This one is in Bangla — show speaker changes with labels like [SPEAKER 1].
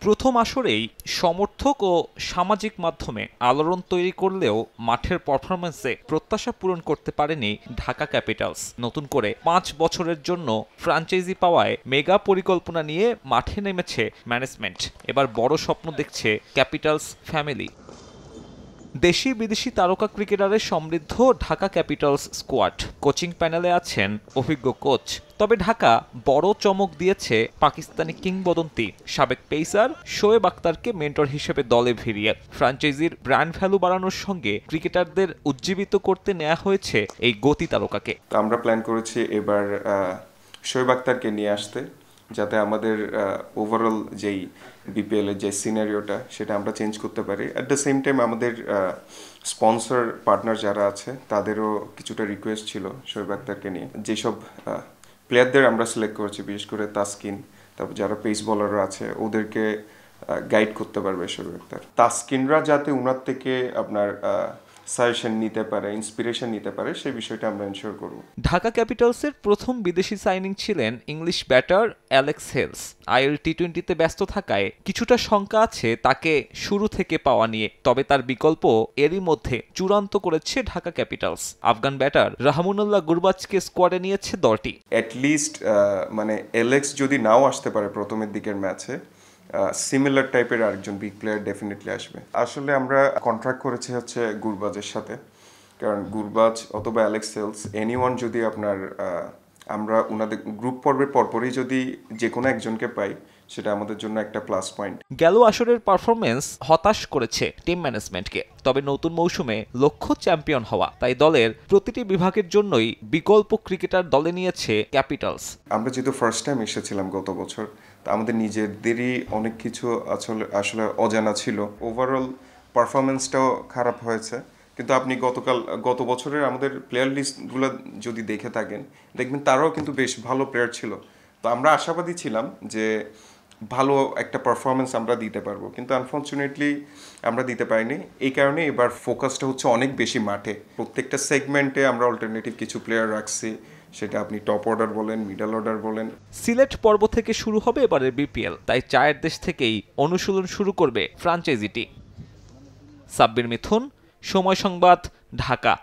[SPEAKER 1] প্রথম আসরেই সমর্থক ও সামাজিক মাধ্যমে আলোড়ন তৈরি করলেও মাঠের পারফরম্যান্সে প্রত্যাশা পূরণ করতে পারেনি ঢাকা ক্যাপিটালস। নতুন করে 5 বছরের জন্য ফ্র্যাঞ্চাইজি পাওয়ায় মেগা পরিকল্পনা নিয়ে মাঠে নেমেছে ম্যানেজমেন্ট। এবার বড় স্বপ্ন দেখছে ক্যাপিটালস ফ্যামিলি। দেশি বিদেশি তারকা ক্রিকেটারের সমৃদ্ধ ঢাকা ক্যাপিটালস স্কোয়াড। কোচিং প্যানেলে আছেন অভিজ্ঞ কোচ। তবে ঢাকা বড় চমক দিয়েছে পাকিস্তানি কিংবদন্তি সাবেক পেসার শোয়েব আখতারকে মেন্টর হিসেবে দলে ভিড়িয়ে। ফ্র্যাঞ্চাইজির ব্র্যান্ড ভ্যালু বাড়ানোর সঙ্গে ক্রিকেটারদের উজ্জীবিত করতে নেওয়া হয়েছে এই গতি তারকাকে।
[SPEAKER 2] আমরা প্ল্যান করেছি এবার শোয়েব আখতারকে নিয়ে আসতে, যাতে আমাদের ওভারঅল যেই বিপিএল এর যে সিনারিওটা সেটা আমরা চেঞ্জ করতে পারি। অ্যাট দ্য সেম টাইম আমাদের স্পন্সর পার্টনার যারা আছে তাদেরও কিছুটা রিকোয়েস্ট ছিল শোয়েব আখতারকে নিয়ে। যেসব প্লেয়ারদের আমরা সিলেক্ট করেছি, বিশেষ করে তাসকিন, তারপর যারা পেস বলাররা আছে ওদেরকে গাইড করতে পারবে শোয়েব আখতার। তাসকিনরা যাতে উনার থেকে আপনার সাজেশন নিতে পারে, ইন্সপিরেশন নিতে পারে, সেই বিষয়টা আমরা এনশিওর করব।
[SPEAKER 1] ঢাকা ক্যাপিটালসের প্রথম বিদেশি সাইনিং ছিলেন English batter Alex Hales. IL টি-20তে ব্যস্ত থাকায় কিছুটা শঙ্কা আছে তাকে শুরু থেকে পাওয়া নিয়ে। তবে তার বিকল্প এরই মধ্যে চূড়ান্ত করেছে ঢাকা ক্যাপিটালস। আফগান ব্যাটার রাহমানুল্লাহ গুরবাজকে স্কোয়াডে নিয়েছে দলটি।
[SPEAKER 2] অ্যাটলিস্ট মানে অ্যালেক্স যদি নাও আসতে পারে প্রথমের দিকের ম্যাচে, সিমিলার টাইপের আরেকজন বিগ প্লেয়ার ডেফিনেটলি আসবে। আসলে আমরা কন্ট্রাক্ট করেছি হচ্ছে গুরবাজের সাথে, কারণ গুরবাজ অথবা অ্যালেক্স হেলস এনিওয়ান যদি আপনার আমরা ওনাদের গ্রুপ পর্বের পরপরই যদি যে কোনো একজনকে পাই, সেটা আমাদের জন্য একটা প্লাস পয়েন্ট।
[SPEAKER 1] গেল আসরের পারফরমেন্স হতাশ করেছে টিম ম্যানেজমেন্টকে। তবে নতুন মৌসুমে লক্ষ্য চ্যাম্পিয়ন হওয়া, তাই দলের প্রতিটি বিভাগের জন্যই বিকল্প ক্রিকেটার দলে নিয়েছে ক্যাপিটালস।
[SPEAKER 2] আমরা যেহেতু ফার্স্ট টাইম এসেছিলাম গত বছর, তা আমাদের নিজেদেরই অনেক কিছু আসলে অজানা ছিল। ওভারঅল পারফরমেন্সটাও খারাপ হয়েছে, কিন্তু আপনি গত বছরের আমাদের প্লেয়ার লিস্টগুলো যদি দেখে থাকেন, দেখবেন তারাও কিন্তু বেশ ভালো প্লেয়ার ছিল। তো আমরা আশাবাদী ছিলাম যে ভালো একটা পারফরমেন্স আমরা দিতে পারবো, কিন্তু আনফর্চুনেটলি আমরা দিতে পারিনি। এই কারণে এবার ফোকাসটা হচ্ছে অনেক বেশি মাঠে। প্রত্যেকটা সেগমেন্টে আমরা অল্টারনেটিভ কিছু প্লেয়ার রাখছি, সেটা আপনি টপ অর্ডার বলেন, মিডল অর্ডার বলেন।
[SPEAKER 1] সিলেট পর্ব থেকে শুরু হবে এবারের বিপিএল, তাই চায়ের দেশ থেকেই অনুশীলন শুরু করবে ফ্র্যাঞ্চাইজিটি। সাব্বির মিথুন, সময় সংবাদ, ঢাকা।